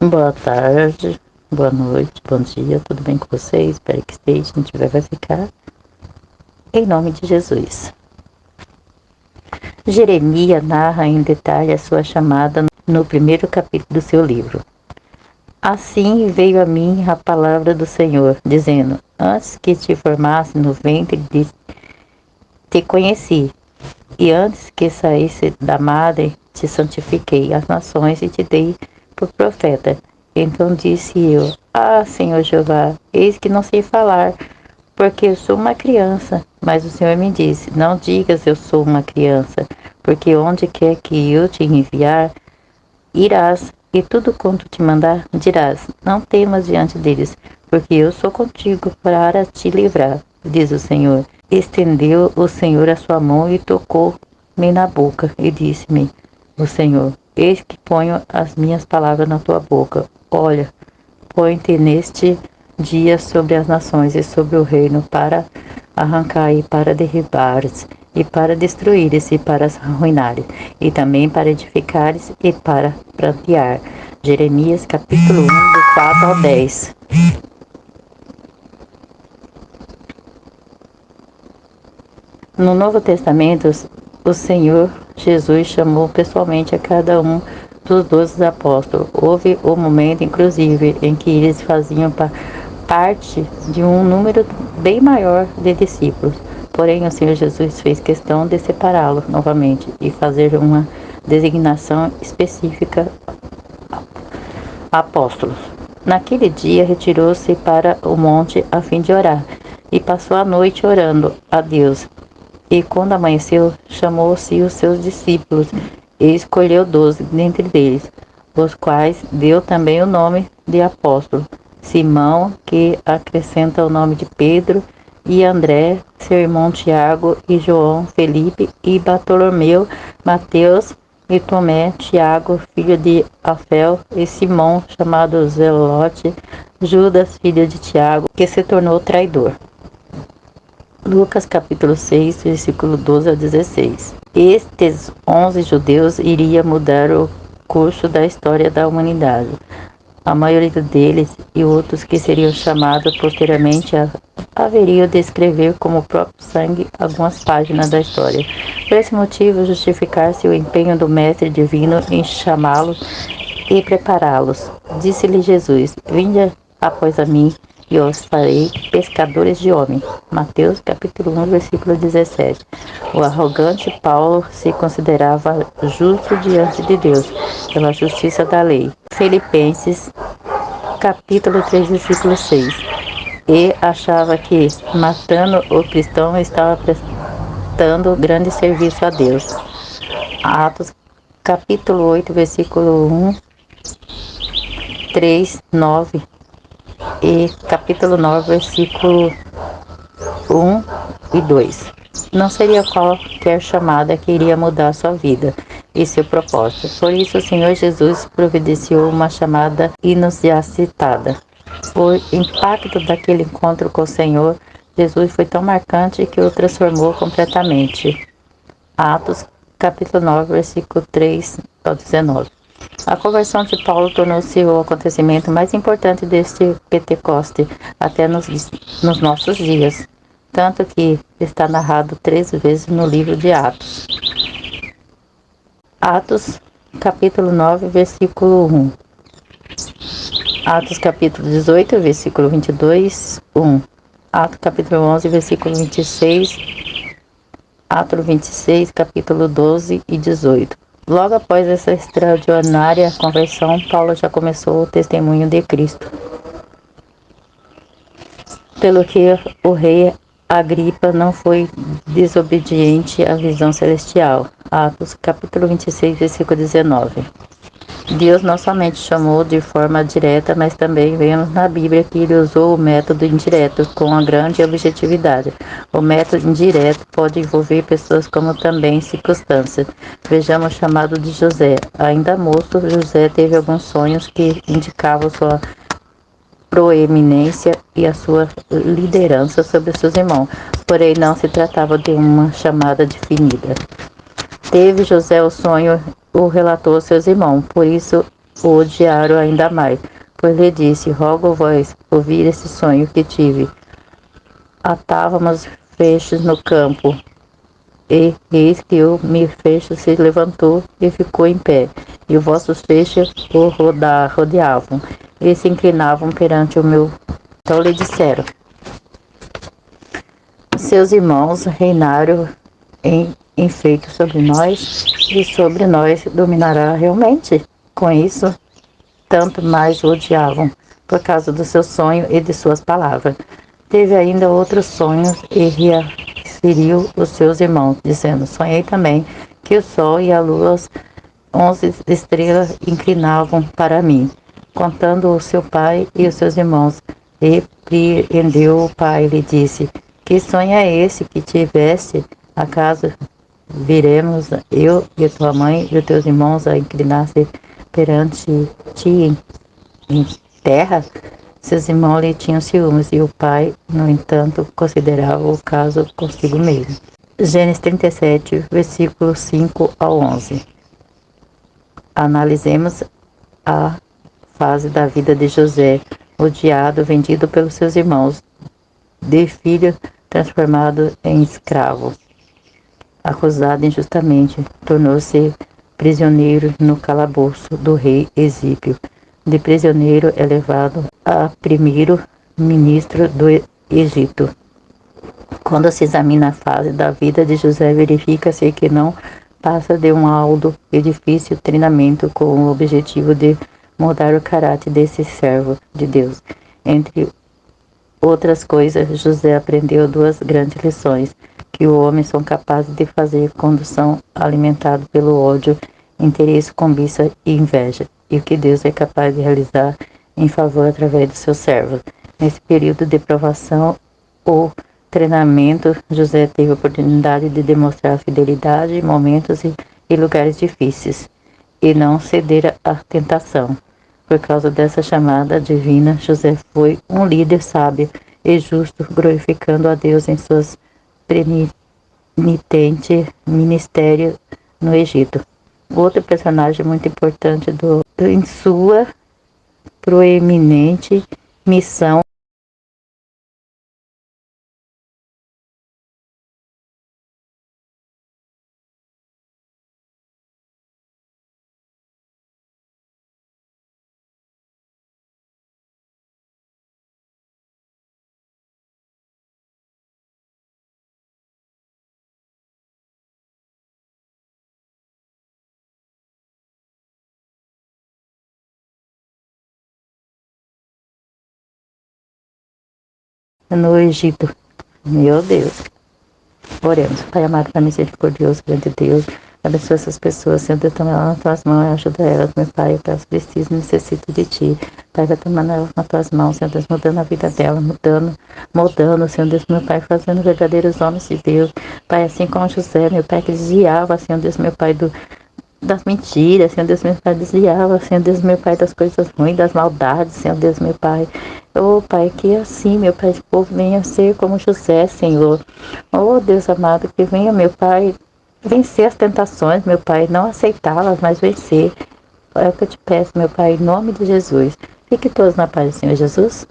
Boa tarde, boa noite, bom dia, tudo bem com vocês? Espero que esteja, se não tiver vai ficar. Em nome de Jesus. Jeremias narra em detalhe a sua chamada no primeiro capítulo do seu livro. Assim veio a mim a palavra do Senhor, dizendo: Antes que te formasse no ventre, te conheci, e antes que saísse da madre, te santifiquei as nações e te dei por profeta. Então disse eu: Senhor Jeová, eis que não sei falar, porque eu sou uma criança. Mas o Senhor me disse: Não digas eu sou uma criança, porque onde quer que eu te enviar, irás, e tudo quanto te mandar, dirás. Não temas diante deles, porque eu sou contigo para te livrar, diz o Senhor. Estendeu o Senhor a sua mão e tocou-me na boca, e disse-me o Senhor: Eis que ponho as minhas palavras na tua boca. Olha, põe-te neste dia sobre as nações e sobre o reino, para arrancar e para derribares, e para destruires e para arruinares, e também para edificares e para plantear. Jeremias capítulo 1, do 4 ao 10. No Novo Testamento, o Senhor Jesus chamou pessoalmente a cada um dos 12 apóstolos. Houve o momento, inclusive, em que eles faziam parte de um número bem maior de discípulos. Porém, o Senhor Jesus fez questão de separá-los novamente e fazer uma designação específica a apóstolos. Naquele dia, retirou-se para o monte a fim de orar, e passou a noite orando a Deus. E quando amanheceu, chamou-se os seus discípulos e escolheu 12 dentre eles, os quais deu também o nome de apóstolo: Simão, que acrescenta o nome de Pedro, e André, seu irmão Tiago, e João, Felipe, e Bartolomeu, Mateus, e Tomé, Tiago, filho de Alfeu, e Simão, chamado Zelote, Judas, filho de Tiago, que se tornou traidor. Lucas capítulo 6, versículo 12 ao 16. Estes 11 judeus iriam mudar o curso da história da humanidade. A maioria deles e outros que seriam chamados posteriormente haveriam de escrever como próprio sangue algumas páginas da história. Por esse motivo, justificar-se o empenho do Mestre Divino em chamá-los e prepará-los. Disse-lhe Jesus: Vinde após a mim, e eu os farei pescadores de homens. Mateus capítulo 1, versículo 17. O arrogante Paulo se considerava justo diante de Deus pela justiça da lei. Filipenses capítulo 3, versículo 6. E achava que, matando o cristão, estava prestando grande serviço a Deus. Atos capítulo 8, versículo 1, 3, 9. E capítulo 9, versículo 1 e 2. Não seria qualquer chamada que iria mudar sua vida e seu propósito. Por isso, o Senhor Jesus providenciou uma chamada inusitada. O impacto daquele encontro com o Senhor Jesus foi tão marcante que o transformou completamente. Atos capítulo 9, versículo 3 ao 19. A conversão de Paulo tornou-se o acontecimento mais importante deste Pentecoste até nos nossos dias, tanto que está narrado 3 vezes no livro de Atos. Atos, capítulo 9, versículo 1. Atos, capítulo 18, versículo 22, 1. Atos, capítulo 11, versículo 26. Atos 26, capítulo 12 e 18. Logo após essa extraordinária conversão, Paulo já começou o testemunho de Cristo. Pelo que o rei Agripa não foi desobediente à visão celestial. Atos capítulo 26, versículo 19. Deus não somente chamou de forma direta, mas também vemos na Bíblia que ele usou o método indireto com uma grande objetividade. O método indireto pode envolver pessoas como também circunstâncias. Vejamos o chamado de José. Ainda moço, José teve alguns sonhos que indicavam sua proeminência e a sua liderança sobre seus irmãos, porém não se tratava de uma chamada definida. Teve José o sonho, o relatou aos seus irmãos, por isso o odiaram ainda mais, pois lhe disse: rogo-vos ouvir esse sonho que tive. Atávamos feixes no campo, e eis que o meu feixe se levantou e ficou em pé, e os vossos feixes o rodeavam, e se inclinavam perante o meu. Então lhe disseram: seus irmãos reinaram em efeito sobre nós, e sobre nós dominará realmente. Com isso, tanto mais o odiavam, por causa do seu sonho e de suas palavras. Teve ainda outros sonhos e referiu os seus irmãos, dizendo: sonhei também que o sol e a lua, 11 estrelas, inclinavam para mim. Contando o seu pai e os seus irmãos, repreendeu o pai e lhe disse: que sonho é esse que tiveste? Acaso viremos eu e tua mãe e os teus irmãos a inclinar-se perante ti em terra? Seus irmãos lhe tinham ciúmes e o pai, no entanto, considerava o caso consigo mesmo. Gênesis 37, versículos 5 ao 11. Analisemos a fase da vida de José, odiado, vendido pelos seus irmãos, de filho transformado em escravo. Acusado injustamente, tornou-se prisioneiro no calabouço do rei Egípcio. De prisioneiro é levado a primeiro-ministro do Egito. Quando se examina a fase da vida de José, verifica-se que não passa de um árduo e difícil treinamento com o objetivo de mudar o caráter desse servo de Deus. Entre outras coisas, José aprendeu duas grandes lições que os homens são capazes de fazer quando são alimentados pelo ódio, interesse, cobiça e inveja, e o que Deus é capaz de realizar em favor através dos seus servos. Nesse período de provação ou treinamento, José teve a oportunidade de demonstrar fidelidade em momentos e lugares difíceis, e não ceder à tentação. Por causa dessa chamada divina, José foi um líder sábio e justo, glorificando a Deus em suas penitente ministério no Egito. Outro personagem muito importante em sua proeminente missão no Egito. Meu Deus. Oremos. Pai amado, Pai misericordioso, grande Deus, abençoa essas pessoas, Senhor Deus, toma elas nas tuas mãos e ajuda elas, meu Pai, eu peço, preciso, necessito de Ti. Pai, vai tomando elas nas tuas mãos, Senhor Deus, mudando a vida dela, moldando, Senhor Deus, meu Pai, fazendo verdadeiros homens de Deus. Pai, assim como José, meu Pai, que desviava, Senhor Deus, meu Pai, das mentiras, Senhor Deus, meu Pai, desviava, Senhor Deus, meu Pai, das coisas ruins, das maldades, Senhor Deus, meu Pai. Oh, Pai, que assim, meu Pai, esse povo venha ser como José, Senhor. Oh, Deus amado, que venha, meu Pai, vencer as tentações, meu Pai, não aceitá-las, mas vencer. É o que eu te peço, meu Pai, em nome de Jesus. Fique todos na paz do Senhor Jesus.